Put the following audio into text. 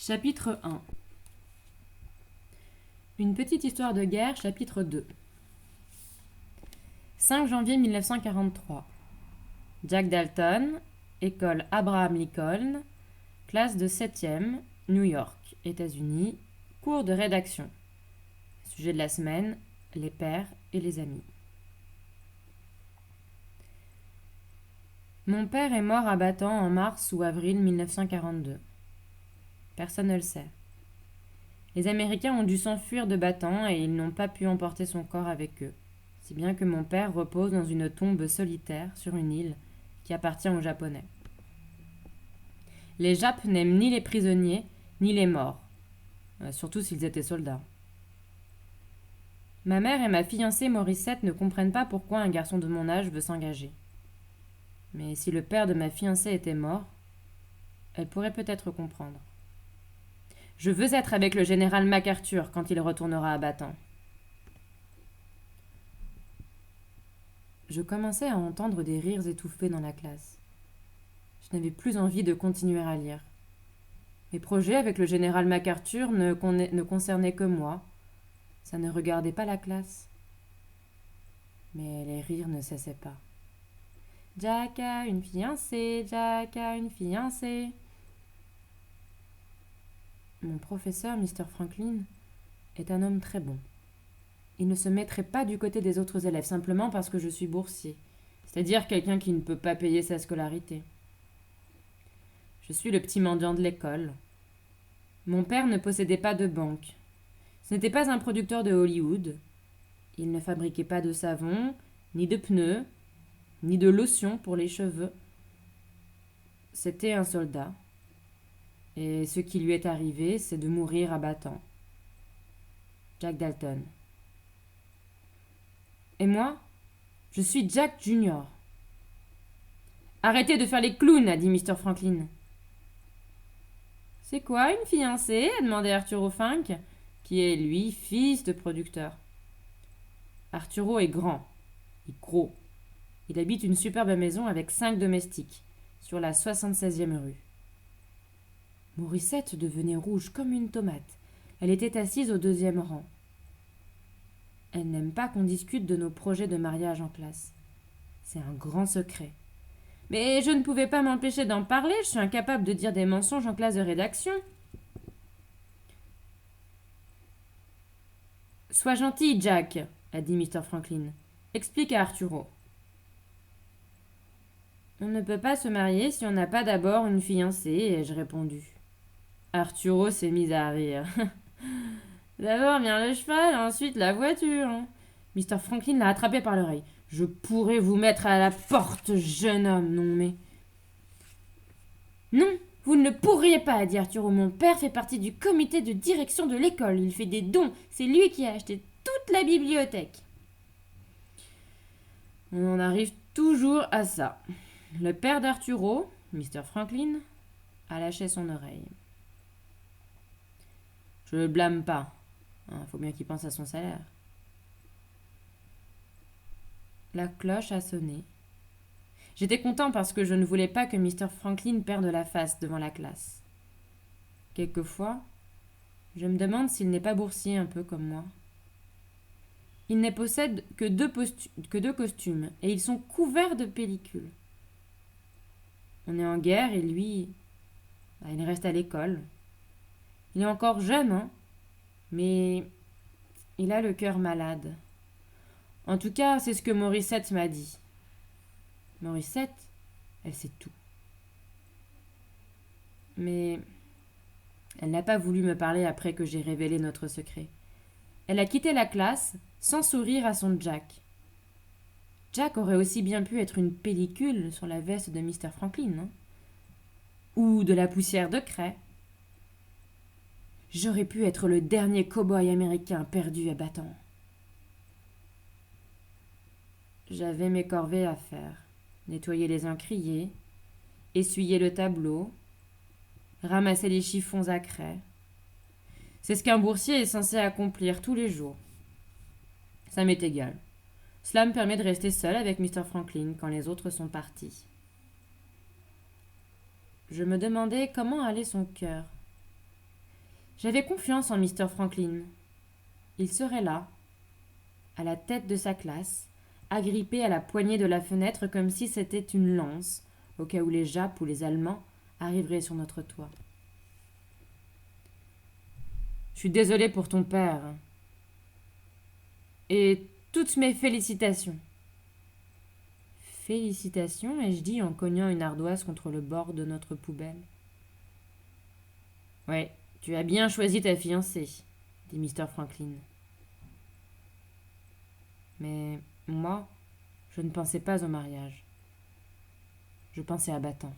Chapitre 1. Une petite histoire de guerre, chapitre 2. 5 janvier 1943. Jack Dalton, école Abraham Lincoln, classe de 7e, New York, États-Unis, cours de rédaction. Sujet de la semaine, les pères et les amis. Mon père est mort à Bataan en mars ou avril 1942. Personne ne le sait. Les Américains ont dû s'enfuir de Bataan et ils n'ont pas pu emporter son corps avec eux, si bien que mon père repose dans une tombe solitaire sur une île qui appartient aux Japonais. Les Japs n'aiment ni les prisonniers ni les morts, surtout s'ils étaient soldats. Ma mère et ma fiancée Morissette ne comprennent pas pourquoi un garçon de mon âge veut s'engager. Mais si le père de ma fiancée était mort, elle pourrait peut-être comprendre. Je veux être avec le général MacArthur quand il retournera à Bataan. Je commençais à entendre des rires étouffés dans la classe. Je n'avais plus envie de continuer à lire. Mes projets avec le général MacArthur ne concernaient que moi. Ça ne regardait pas la classe. Mais les rires ne cessaient pas. Jack a une fiancée, Jack a une fiancée. Mon professeur, Mr. Franklin, est un homme très bon. Il ne se mettrait pas du côté des autres élèves simplement parce que je suis boursier, c'est-à-dire quelqu'un qui ne peut pas payer sa scolarité. Je suis le petit mendiant de l'école. Mon père ne possédait pas de banque. Ce n'était pas un producteur de Hollywood. Il ne fabriquait pas de savon, ni de pneus, ni de lotion pour les cheveux. C'était un soldat. Et ce qui lui est arrivé, c'est de mourir à Bataan. Jack Dalton. Et moi, je suis Jack Junior. Arrêtez de faire les clowns, a dit Mr. Franklin. C'est quoi une fiancée a demandé Arturo Fink, qui est, lui, fils de producteur. Arturo est grand et gros. Il habite une superbe maison avec 5 domestiques, sur la 76e rue. Morissette devenait rouge comme une tomate. Elle était assise au 2e rang. Elle n'aime pas qu'on discute de nos projets de mariage en classe. C'est un grand secret. Mais je ne pouvais pas m'empêcher d'en parler, je suis incapable de dire des mensonges en classe de rédaction. Sois gentil, Jack, a dit Mr. Franklin. Explique à Arturo. On ne peut pas se marier si on n'a pas d'abord une fiancée, ai-je répondu. Arturo s'est mis à rire. D'abord vient le cheval, ensuite la voiture. Mr. Franklin l'a attrapé par l'oreille. Je pourrais vous mettre à la porte, jeune homme, non mais... Non, vous ne le pourriez pas, a dit Arturo. Mon père fait partie du comité de direction de l'école. Il fait des dons. C'est lui qui a acheté toute la bibliothèque. On en arrive toujours à ça. Le père d'Arturo, Mr. Franklin, a lâché son oreille. Je ne le blâme pas. Faut bien qu'il pense à son salaire. La cloche a sonné. J'étais content parce que je ne voulais pas que Mr. Franklin perde la face devant la classe. Quelquefois, je me demande s'il n'est pas boursier un peu comme moi. Il ne possède que deux costumes et ils sont couverts de pellicules. On est en guerre et lui, il reste à l'école. Il est encore jeune, mais il a le cœur malade. En tout cas, c'est ce que Morissette m'a dit. Morissette, elle sait tout. Mais elle n'a pas voulu me parler après que j'ai révélé notre secret. Elle a quitté la classe sans sourire à son Jack. Jack aurait aussi bien pu être une pellicule sur la veste de Mr. Franklin, ou de la poussière de craie. J'aurais pu être le dernier cow-boy américain perdu à Bataan. J'avais mes corvées à faire. Nettoyer les encriers, essuyer le tableau, ramasser les chiffons à craie. C'est ce qu'un boursier est censé accomplir tous les jours. Ça m'est égal. Cela me permet de rester seul avec Mr. Franklin quand les autres sont partis. Je me demandais comment allait son cœur. J'avais confiance en Mr. Franklin. Il serait là, à la tête de sa classe, agrippé à la poignée de la fenêtre comme si c'était une lance, au cas où les Japs ou les Allemands arriveraient sur notre toit. Je suis désolé pour ton père. Et toutes mes félicitations. Félicitations, ai-je dit en cognant une ardoise contre le bord de notre poubelle. Ouais, tu as bien choisi ta fiancée, dit Mr. Franklin. Mais moi, je ne pensais pas au mariage. Je pensais à Battant.